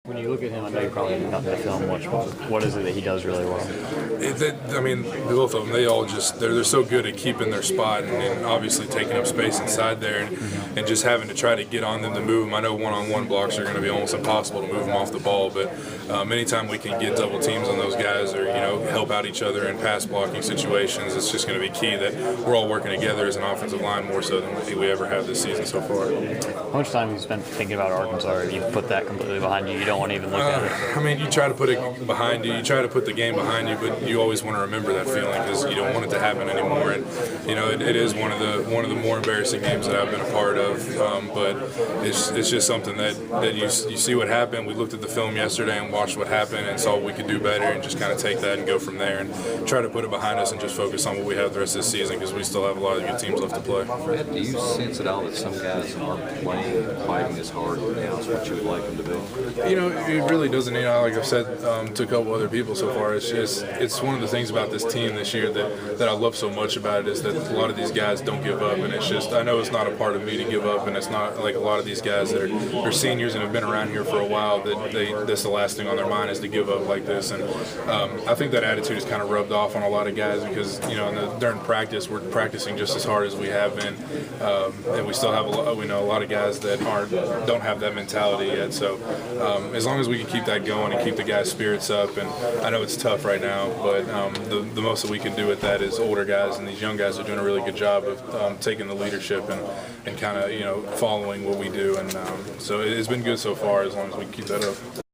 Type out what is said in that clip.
When you look at him, I know you probably not going to film much, but what is it that he does really well? I mean, both of them, they all just, they're so good at keeping their spot and obviously taking up space inside there and just having to try to get on them to move them. I know one-on-one blocks are going to be almost impossible to move them off the ball, but anytime we can get double teams on those guys or, help out each other in pass blocking situations, it's just going to be key that we're all working together as an offensive line more so than we ever have this season so far. How much time have you spent thinking about Arkansas, or you put that completely behind you? You don't want to even look at it? I mean, you try to put it behind you. You try to put the game behind you, but you always want to remember that feeling because you don't want it to happen anymore. And it is one of the more embarrassing games that I've been a part of. But it's just something that you see what happened. We looked at the film yesterday and watched what happened and saw what we could do better, and just kind of take that and go from there and try to put it behind us and just focus on what we have the rest of this season because we still have a lot of good teams left to play. Fred, do you sense at all that some guys aren't playing, fighting as hard now as what you would like them to be? It really doesn't. Like I've said to a couple other people so far, it's one of the things about this team this year that I love so much about it is that a lot of these guys don't give up, and it's just I know it's not a part of me to give up, and it's not like a lot of these guys that are seniors and have been around here for a while that that's the last thing on their mind is to give up like this, and I think that attitude is kind of rubbed off on a lot of guys because during practice we're practicing just as hard as we have been, and we still have we know a lot of guys that don't have that mentality yet. So as long as we can keep that going and keep the guys' spirits up, and I know it's tough right now, but the most that we can do with that is older guys, and these young guys are doing a really good job of taking the leadership and kind of following what we do, and so it's been good so far as long as we can keep that up.